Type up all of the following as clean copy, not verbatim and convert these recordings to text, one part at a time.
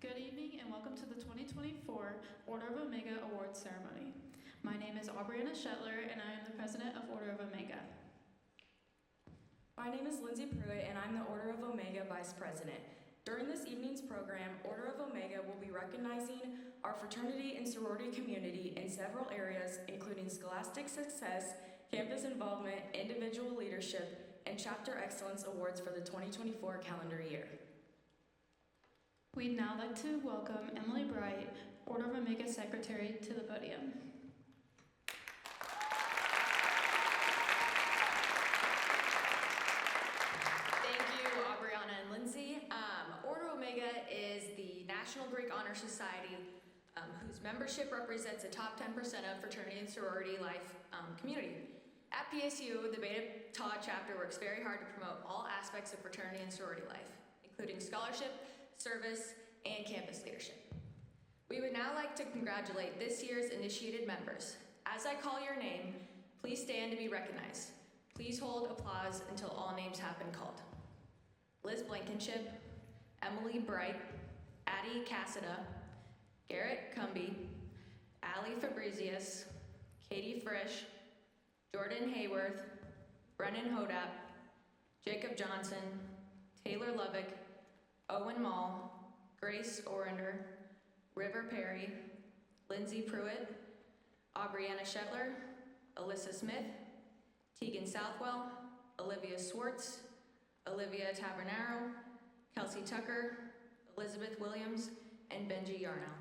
Good evening and welcome to the 2024 Order of Omega Awards Ceremony. My name is Aubriana Shetler and I am the President of Order of Omega. My name is Lindsay Pruitt and I'm the Order of Omega Vice President. During this evening's program, Order of Omega will be recognizing our fraternity and sorority community in several areas, including scholastic success, campus involvement, individual leadership, and chapter excellence awards for the 2024 calendar year. We'd now like to welcome Emily Bright, Order of Omega Secretary, to the podium. Thank you, Aubriana and Lindsay. Order Omega is the National Greek Honor Society whose membership represents the top 10% of fraternity and sorority life community. At PSU, the Beta Tau chapter works very hard to promote all aspects of fraternity and sorority life, including scholarship, service, and campus leadership. We would now like to congratulate this year's initiated members. As I call your name, please stand to be recognized. Please hold applause until all names have been called. Liz Blankenship, Emily Bright, Addie Cassida, Garrett Cumby, Allie Fabrizius, Katie Frisch, Jordan Hayworth, Brennan Hodap, Jacob Johnson, Taylor Lovick, Owen Mall, Grace Orender, River Perry, Lindsay Pruitt, Aubriana Shetler, Alyssa Smith, Tegan Southwell, Olivia Swartz, Olivia Tabernaro, Kelsey Tucker, Elizabeth Williams, and Benji Yarnow.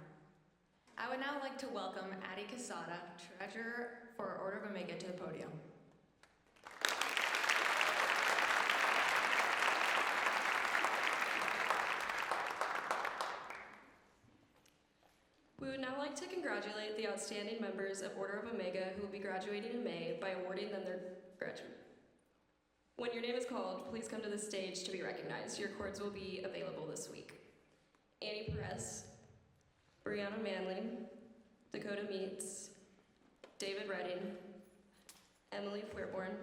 I would now like to welcome Addie Casada, Treasurer for Order of Omega, to the podium. We would now like to congratulate the outstanding members of Order of Omega who will be graduating in May by awarding them their graduate. When your name is called, please come to the stage to be recognized. Your cords will be available this week. Annie Perez, Brianna Manley, Dakota Meets, David Redding, Emily Fleurborn,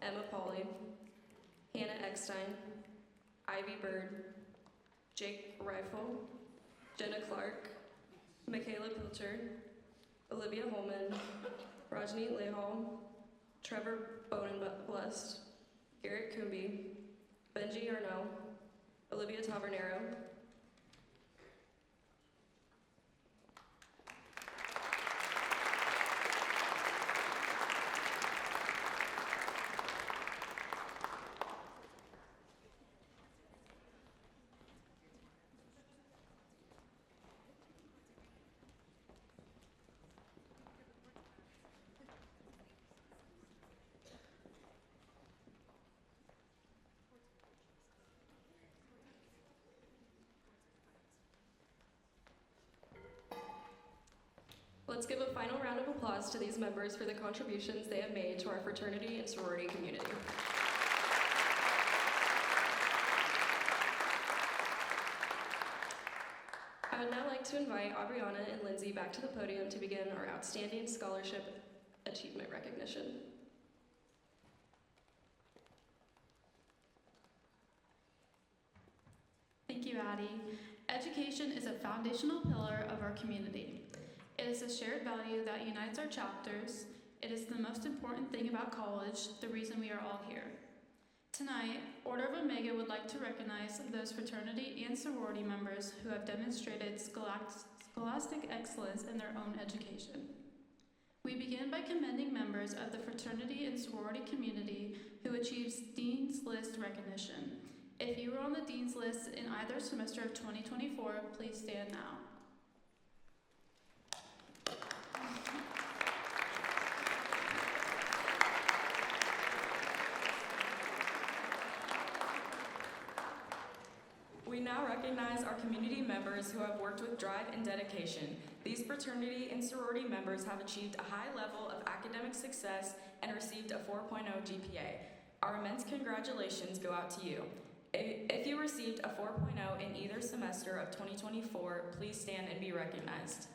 Emma Pauley, Hannah Eckstein, Ivy Bird, Jake Rifle, Jenna Clark, Michaela Pilcher, Olivia Holman, Rajni Lehal, Trevor Bonenblest, Garrett Coombe, Benji Arnell, Olivia Tavernero, Let's give a final round of applause to these members for the contributions they have made to our fraternity and sorority community. I would now like to invite Aubriana and Lindsay back to the podium to begin our outstanding scholarship achievement recognition. Thank you, Addie. Education is a foundational pillar of our community. It is a shared value that unites our chapters. It is the most important thing about college, the reason we are all here. Tonight, Order of Omega would like to recognize those fraternity and sorority members who have demonstrated scholastic excellence in their own education. We begin by commending members of the fraternity and sorority community who achieved Dean's List recognition. If you were on the Dean's List in either semester of 2024, please stand now. We now recognize our community members who have worked with drive and dedication. These fraternity and sorority members have achieved a high level of academic success and received a 4.0 GPA. Our immense congratulations go out to you. If you received a 4.0 in either semester of 2024, please stand and be recognized.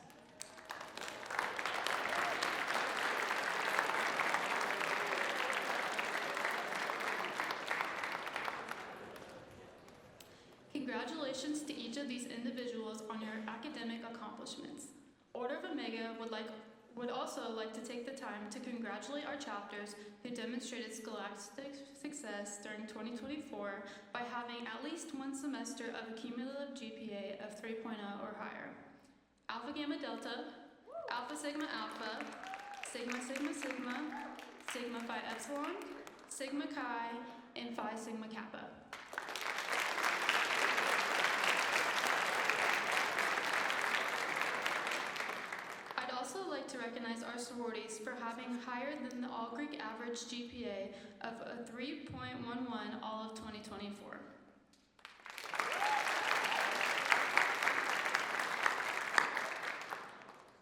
Congratulations Congratulations to each of these individuals on your academic accomplishments. Order of Omega would also like to take the time to congratulate our chapters who demonstrated scholastic success during 2024 by having at least one semester of a cumulative GPA of 3.0 or higher. Alpha Gamma Delta, Alpha Sigma Alpha, Sigma Sigma Sigma, Sigma Phi Epsilon, Sigma Chi, and Phi Sigma Kappa. I'd also like to recognize our sororities for having higher than the all-Greek average GPA of a 3.11 all of 2024.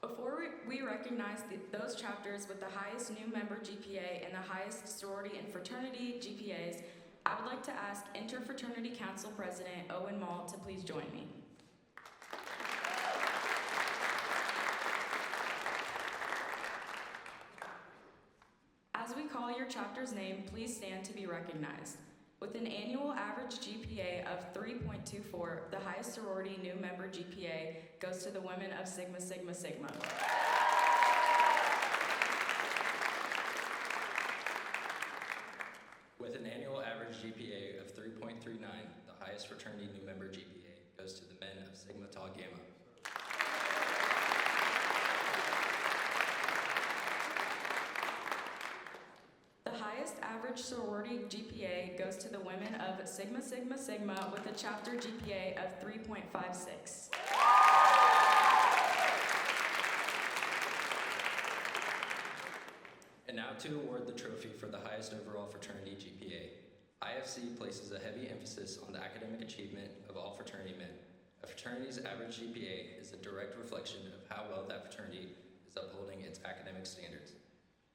Before we recognize those chapters with the highest new member GPA and the highest sorority and fraternity GPAs, I would like to ask Interfraternity Council President Owen Mall to please join me. As we call your chapter's name, please stand to be recognized. With an annual average GPA of 3.24, the highest sorority new member GPA goes to the women of Sigma Sigma Sigma. With an annual average GPA of 3.39, the highest fraternity new member GPA goes to the men of Sigma Tau Gamma. The highest average sorority GPA goes to the women of Sigma Sigma Sigma with a chapter GPA of 3.56. And now to award the trophy for the highest overall fraternity GPA. IFC places a heavy emphasis on the academic achievement of all fraternity men. A fraternity's average GPA is a direct reflection of how well that fraternity is upholding its academic standards.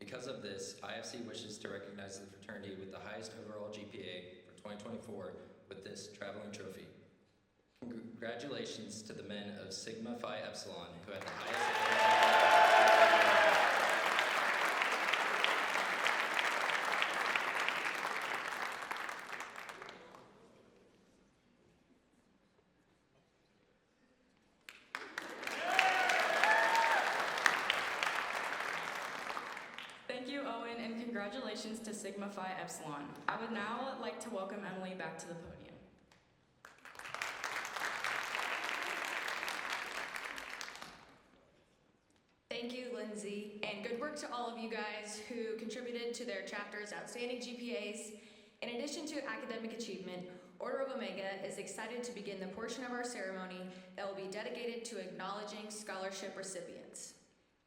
Because of this, IFC wishes to recognize the fraternity with the highest overall GPA for 2024 with this traveling trophy. Congratulations to the men of Sigma Phi Epsilon who had the highest Thank you, Owen, and congratulations to Sigma Phi Epsilon. I would now like to welcome Emily back to the podium. Thank you, Lindsay, and good work to all of you guys who contributed to their chapter's outstanding GPAs. In addition to academic achievement, Order of Omega is excited to begin the portion of our ceremony that will be dedicated to acknowledging scholarship recipients.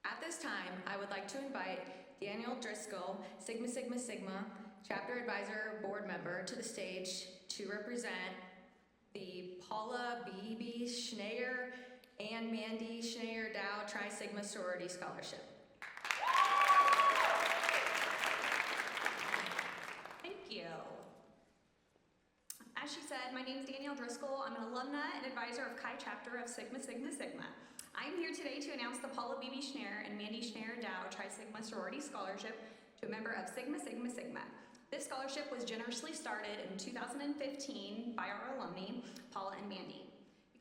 At this time, I would like to invite Daniel Driscoll, Sigma Sigma Sigma, Chapter Advisor Board Member, to the stage to represent the Paula B.B. Schneier and Mandy Schneier Dow Tri Sigma Sorority Scholarship. Thank you. As she said, my name is Danielle Driscoll. I'm an alumna and advisor of Chi Chapter of Sigma Sigma Sigma. I am here today to announce the Paula B.B. Schneier and Mandy Schneier Dow Tri Sigma Sorority Scholarship to a member of Sigma Sigma Sigma. This scholarship was generously started in 2015 by our alumni, Paula and Mandy.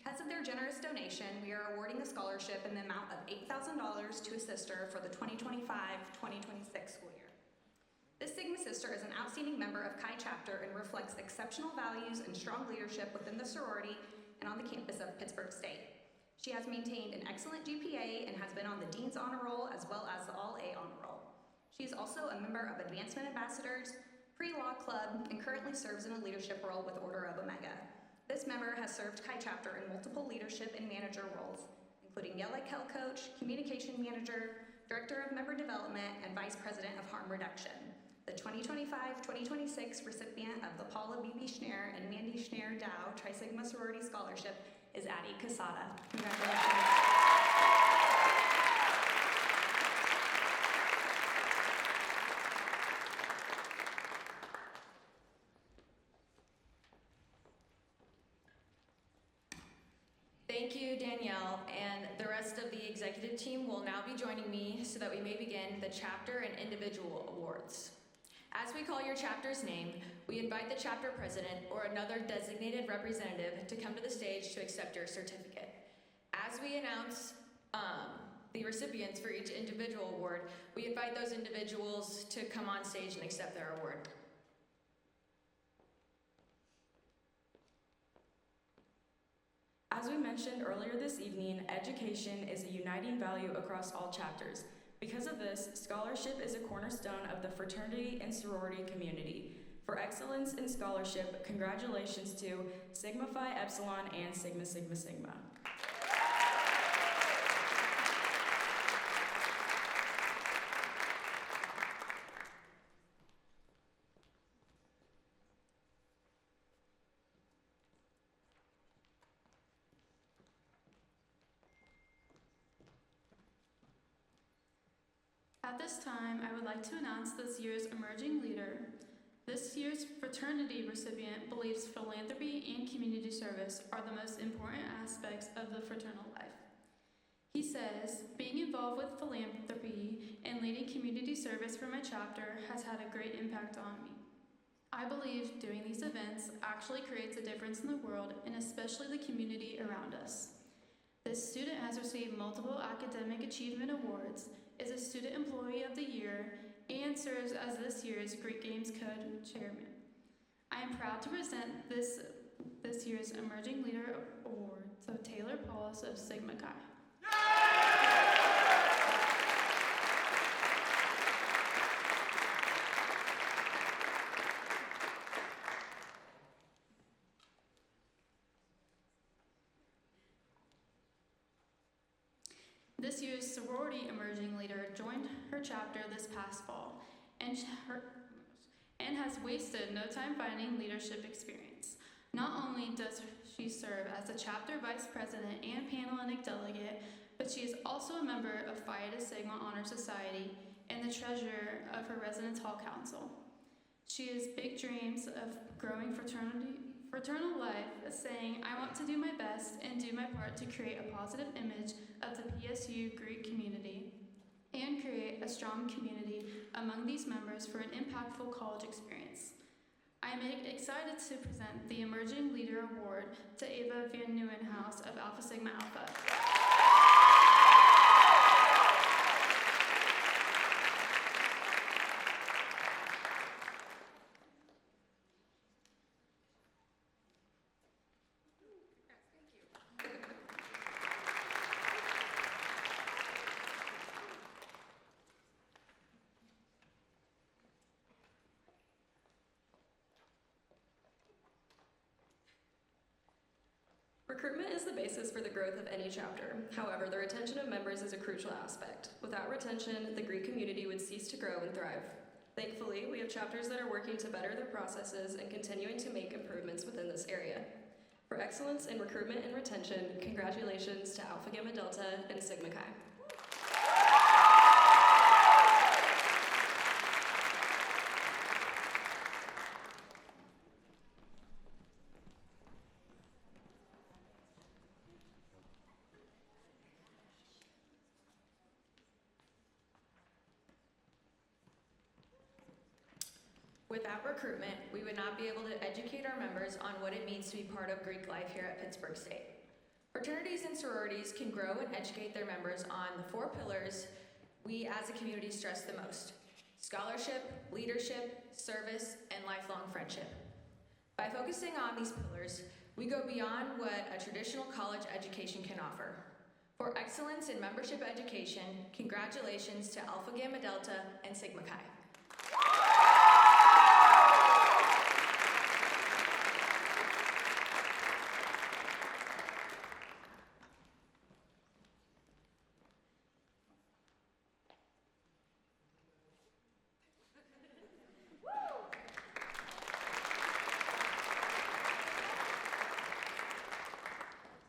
Because of their generous donation, we are awarding the scholarship in the amount of $8,000 to a sister for the 2025-2026 school year. This Sigma sister is an outstanding member of Chi Chapter and reflects exceptional values and strong leadership within the sorority and on the campus of Pittsburg State. She has maintained an excellent GPA and has been on the Dean's Honor Roll as well as the All-A Honor Roll. She is also a member of Advancement Ambassadors, Pre-Law Club, and currently serves in a leadership role with Order of Omega. This member has served Chi Chapter in multiple leadership and manager roles, including Yell Like Hell Coach, Communication Manager, Director of Member Development, and Vice President of Harm Reduction. The 2025-2026 recipient of the Paula B.B. Schneier and Mandy Schneier Dow Tri Sigma Sorority Scholarship is Addie Casada. Congratulations. Thank you, Danielle, and the rest of the executive team will now be joining me so that we may begin the chapter and individual awards. As we call your chapter's name, we invite the chapter president or another designated representative to come to the stage to accept your certificate. As we announce the recipients for each individual award, we invite those individuals to come on stage and accept their award. As we mentioned earlier this evening, education is a uniting value across all chapters. Because of this, scholarship is a cornerstone of the fraternity and sorority community. For excellence in scholarship, congratulations to Sigma Phi Epsilon and Sigma Sigma Sigma. At this time, I would like to announce this year's emerging leader. This year's fraternity recipient believes philanthropy and community service are the most important aspects of the fraternal life. He says, being involved with philanthropy and leading community service for my chapter has had a great impact on me. I believe doing these events actually creates a difference in the world and especially the community around us. This student has received multiple academic achievement awards, is a Student Employee of the Year, and serves as this year's Greek Games Co-Chairman. I am proud to present this year's Emerging Leader Award to Taylor Paulus of Sigma Chi. This year's sorority emerging leader joined her chapter this past fall and has wasted no time finding leadership experience. Not only does she serve as the chapter vice president and Panhellenic delegate, but she is also a member of Phi Eta Sigma Honor Society and the treasurer of her Residence Hall Council. She has big dreams of growing fraternal life, saying, I want to do my best and do my part to create a positive image of the PSU Greek community and create a strong community among these members for an impactful college experience. I am excited to present the Emerging Leader Award to Ava Van Nieuwenhuis of Alpha Sigma Alpha. Recruitment is the basis for the growth of any chapter. However, the retention of members is a crucial aspect. Without retention, the Greek community would cease to grow and thrive. Thankfully, we have chapters that are working to better their processes and continuing to make improvements within this area. For excellence in recruitment and retention, congratulations to Alpha Gamma Delta and Sigma Chi. Without recruitment, we would not be able to educate our members on what it means to be part of Greek life here at Pittsburg State. Fraternities and sororities can grow and educate their members on the 4 pillars we as a community stress the most: scholarship, leadership, service, and lifelong friendship. By focusing on these pillars, we go beyond what a traditional college education can offer. For excellence in membership education, congratulations to Alpha Gamma Delta and Sigma Chi.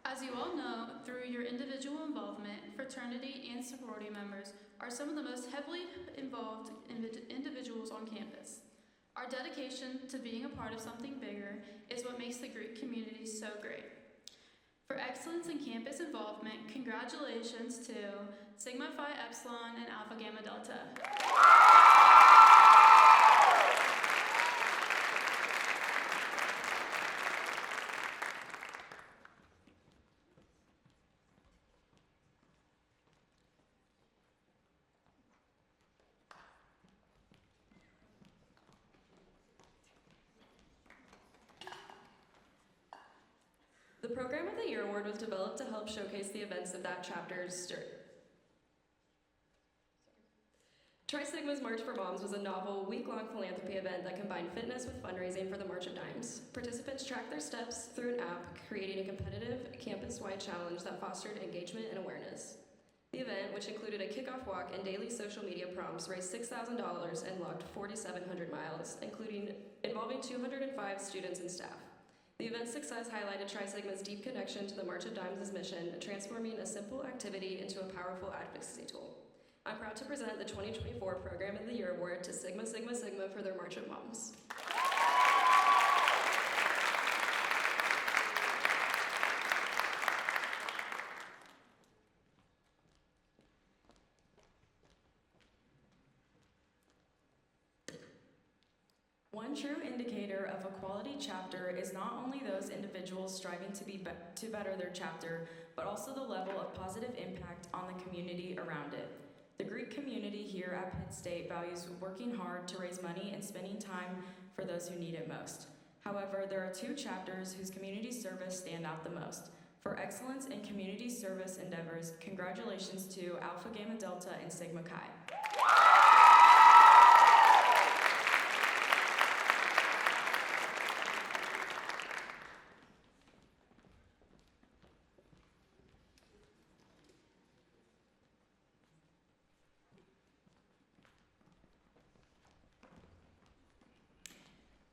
As you all know, through your individual involvement, fraternity and sorority members are some of the most heavily involved individuals on campus. Our dedication to being a part of something bigger is what makes the Greek community so great. For excellence in campus involvement, congratulations to Sigma Phi Epsilon and Alpha Gamma Delta. The Program of the Year award was developed to help showcase the events of that chapter's Tri Sigma's March for Moms was a novel, week-long philanthropy event that combined fitness with fundraising for the March of Dimes. Participants tracked their steps through an app, creating a competitive, campus-wide challenge that fostered engagement and awareness. The event, which included a kickoff walk and daily social media prompts, raised $6,000 and logged 4,700 miles, involving 205 students and staff. The event's success highlighted Tri Sigma's deep connection to the March of Dimes' mission, transforming a simple activity into a powerful advocacy tool. I'm proud to present the 2024 Program of the Year Award to Sigma Sigma Sigma for their March of Moms. One true indicator of a quality chapter is not only those individuals striving to better their chapter, but also the level of positive impact on the community around it. The Greek community here at Pitt State values working hard to raise money and spending time for those who need it most. However, there are two chapters whose community service stand out the most. For excellence in community service endeavors, congratulations to Alpha Gamma Delta and Sigma Chi.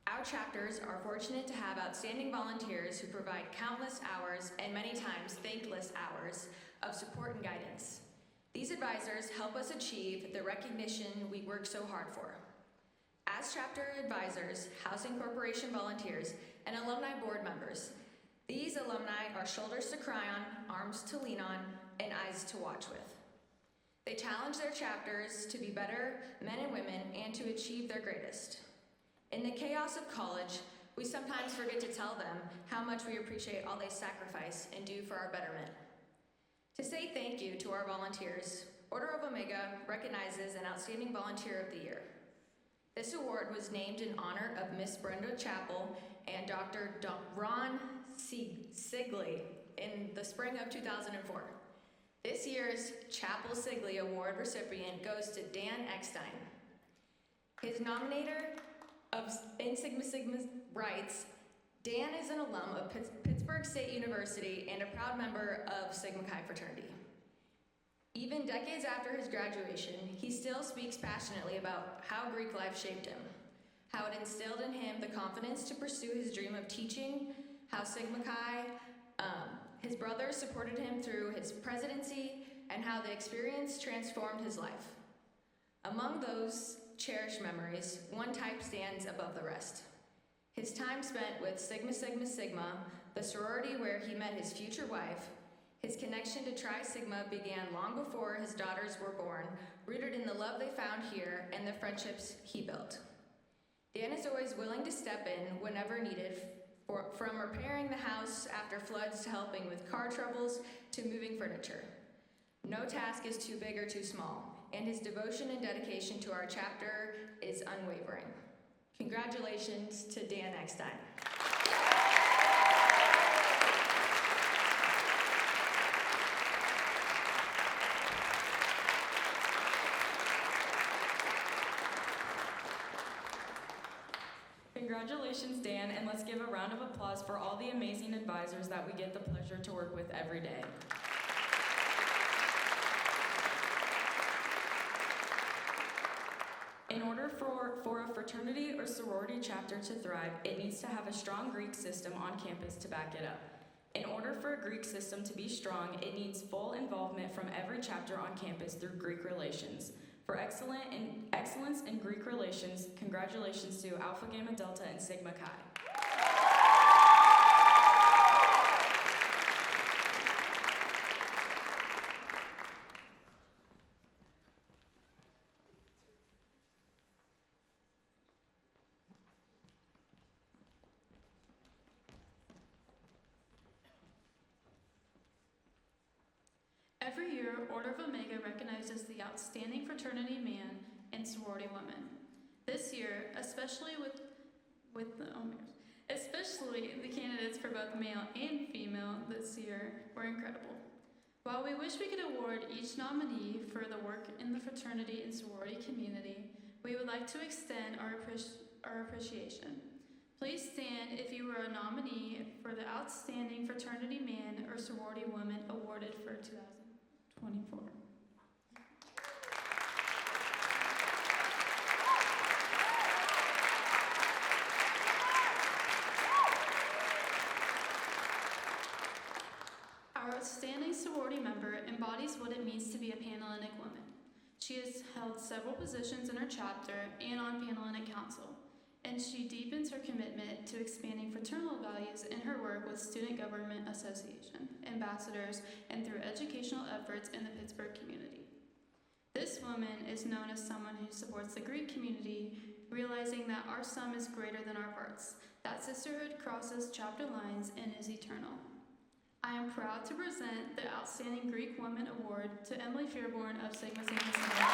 Our chapters are fortunate to have outstanding volunteers who provide countless hours and many times thankless hours of support and guidance. These advisors help us achieve the recognition we work so hard for. As chapter advisors, Housing Corporation volunteers, and alumni board members, these alumni are shoulders to cry on, arms to lean on, and eyes to watch with. They challenge their chapters to be better men and women and to achieve their greatest. In the chaos of college, we sometimes forget to tell them how much we appreciate all they sacrifice and do for our betterment. To say thank you to our volunteers, Order of Omega recognizes an Outstanding Volunteer of the Year. This award was named in honor of Miss Brenda Chappell and Dr. Ron Sigley in the spring of 2004. This year's Chappell-Sigley Award recipient goes to Dan Eckstein. His nominator in Sigma Sigma writes, Dan is an alum of Pittsburg State University and a proud member of Sigma Chi fraternity. Even decades after his graduation, he still speaks passionately about how Greek life shaped him, how it instilled in him the confidence to pursue his dream of teaching, how Sigma Chi, his brothers supported him through his presidency, and how the experience transformed his life. Among those cherished memories, one type stands above the rest. His time spent with Sigma Sigma Sigma, the sorority where he met his future wife. His connection to Tri Sigma began long before his daughters were born, rooted in the love they found here and the friendships he built. Dan is always willing to step in whenever needed, from repairing the house after floods to helping with car troubles to moving furniture. No task is too big or too small, and his devotion and dedication to our chapter is unwavering. Congratulations to Dan Eckstein. Congratulations, Dan, and let's give a round of applause for all the amazing advisors that we get the pleasure to work with every day. In order for a fraternity or sorority chapter to thrive, it needs to have a strong Greek system on campus to back it up. In order for a Greek system to be strong, it needs full involvement from every chapter on campus through Greek relations. For excellence in Greek relations, congratulations to Alpha Gamma Delta and Sigma Chi. Every year, Order of Omega recognizes the outstanding fraternity man and sorority woman. This year, especially with the especially the candidates for both male and female this year were incredible. While we wish we could award each nominee for the work in the fraternity and sorority community, we would like to extend our appreciation. Please stand if you were a nominee for the Outstanding Fraternity Man or Sorority Woman awarded for 2024. Our outstanding sorority member embodies what it means to be a Panhellenic woman. She has held several positions in her chapter and on Panhellenic Council, and she deepens her commitment to expanding fraternal values in her work with Student Government Association, ambassadors, and through educational efforts in the Pittsburgh community. This woman is known as someone who supports the Greek community, realizing that our sum is greater than our parts, that sisterhood crosses chapter lines and is eternal. I am proud to present the Outstanding Greek Woman Award to Emily Fairborn of Sigma Sigma Sigma.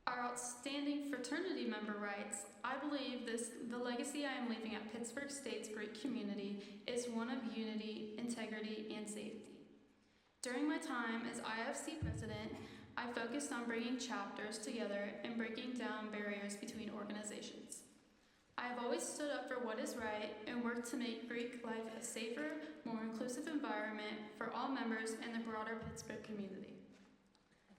Our outstanding fraternity member writes, I believe the legacy I am leaving at Pittsburg State's Greek community is one of unity, integrity, and safety. During my time as IFC president, I focused on bringing chapters together and breaking down barriers between organizations. I have always stood up for what is right and worked to make Greek life a safer, more inclusive environment for all members and the broader Pittsburgh community.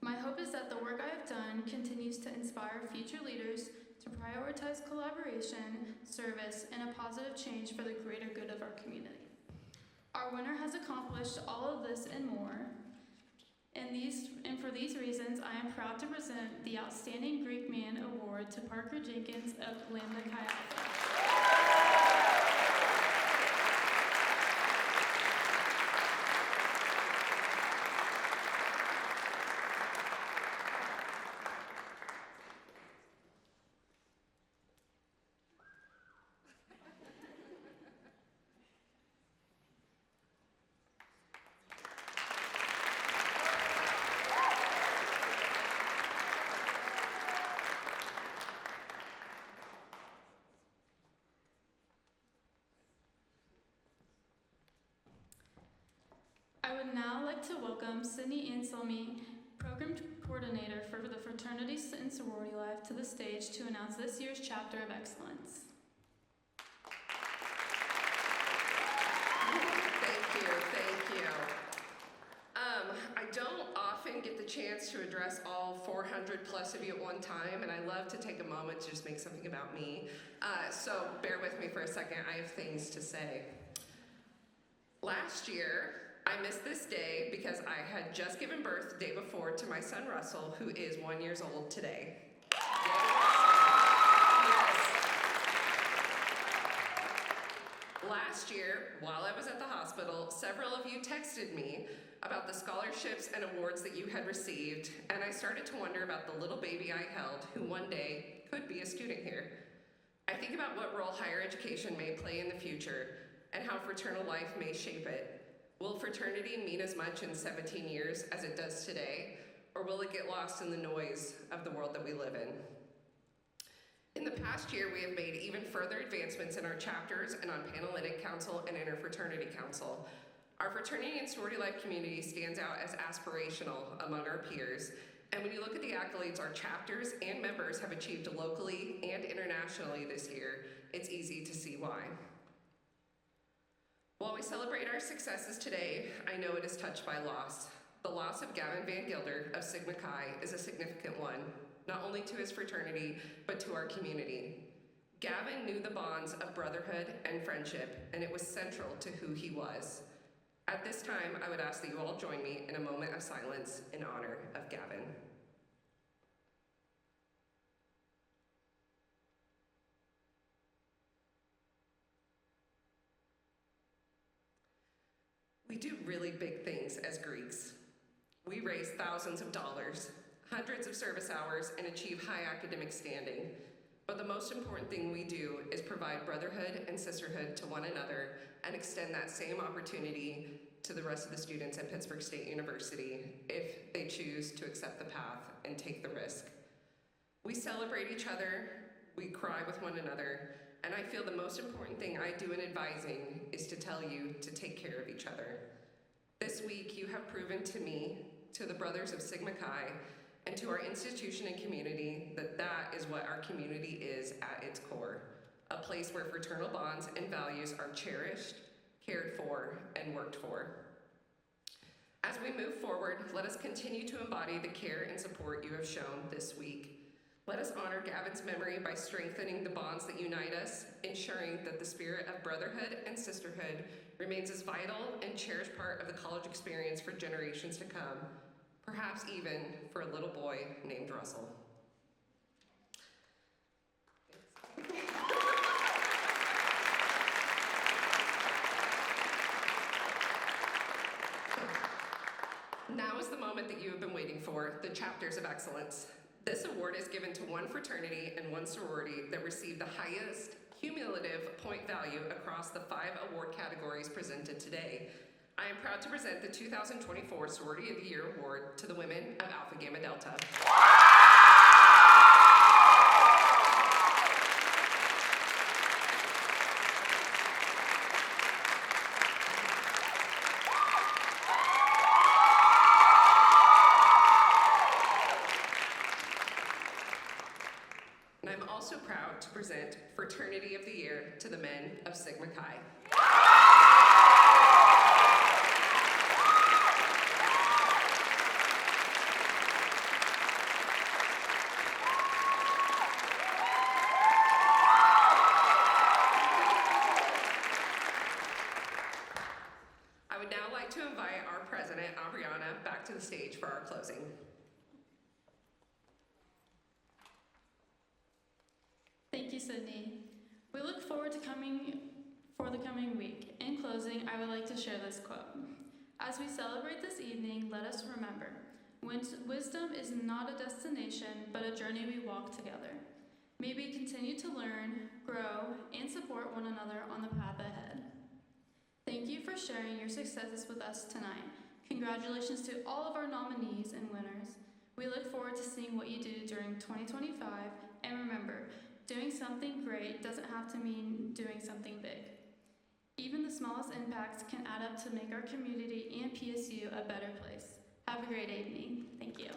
My hope is that the work I have done continues to inspire future leaders to prioritize collaboration, service, and a positive change for the greater good of our community. Our winner has accomplished all of this and more. And for these reasons, I am proud to present the Outstanding Greek Man Award to Parker Jenkins of Lambda Chi Alpha. I would now like to welcome Sydney Anselmi, Program Coordinator for the Fraternity and Sorority Life, to the stage to announce this year's Chapter of Excellence. Thank you. I don't often get the chance to address all 400 plus of you at one time, and I love to take a moment to just make something about me. So bear with me for a second, I have things to say. Last year, I missed this day because I had just given birth the day before to my son Russell, who is 1 year old today. Yes. Last year, while I was at the hospital, several of you texted me about the scholarships and awards that you had received, and I started to wonder about the little baby I held who one day could be a student here. I think about what role higher education may play in the future and how fraternal life may shape it. Will fraternity mean as much in 17 years as it does today, or will it get lost in the noise of the world that we live in? In the past year, we have made even further advancements in our chapters and on Panhellenic Council and Interfraternity Council. Our fraternity and sorority life community stands out as aspirational among our peers, and when you look at the accolades our chapters and members have achieved locally and internationally this year, it's easy to see why. While we celebrate our successes today, I know it is touched by loss. The loss of Gavin Van Gilder of Sigma Chi is a significant one, not only to his fraternity, but to our community. Gavin knew the bonds of brotherhood and friendship, and it was central to who he was. At this time, I would ask that you all join me in a moment of silence in honor of Gavin. We do really big things as Greeks. We raise thousands of dollars, hundreds of service hours, and achieve high academic standing. But the most important thing we do is provide brotherhood and sisterhood to one another and extend that same opportunity to the rest of the students at Pittsburg State University if they choose to accept the path and take the risk. We celebrate each other, we cry with one another, and I feel the most important thing I do in advising is to tell you to take care of each other. This week, you have proven to me, to the brothers of Sigma Chi, and to our institution and community that that is what our community is at its core, a place where fraternal bonds and values are cherished, cared for, and worked for. As we move forward, let us continue to embody the care and support you have shown this week. Let us honor Gavin's memory by strengthening the bonds that unite us, ensuring that the spirit of brotherhood and sisterhood remains as vital and cherished part of the college experience for generations to come, perhaps even for a little boy named Russell. Now is the moment that you have been waiting for, the Chapters of Excellence. This award is given to one fraternity and one sorority that received the highest cumulative point value across the 5 award categories presented today. I am proud to present the 2024 Sorority of the Year Award to the women of Alpha Gamma Delta. And I'm also proud to present Fraternity of the Year to the men of Sigma Chi. I would now like to invite our president, Aubriana, back to the stage for our closing. Thank you, Sydney. We look forward to the coming week. In closing, I would like to share this quote. As we celebrate this evening, let us remember, wisdom is not a destination, but a journey we walk together. May we continue to learn, grow, and support one another on the path ahead. Thank you for sharing your successes with us tonight. Congratulations to all of our nominees and winners. We look forward to seeing what you do during 2025, and remember, doing something great doesn't have to mean doing something big. Even the smallest impacts can add up to make our community and PSU a better place. Have a great evening. Thank you.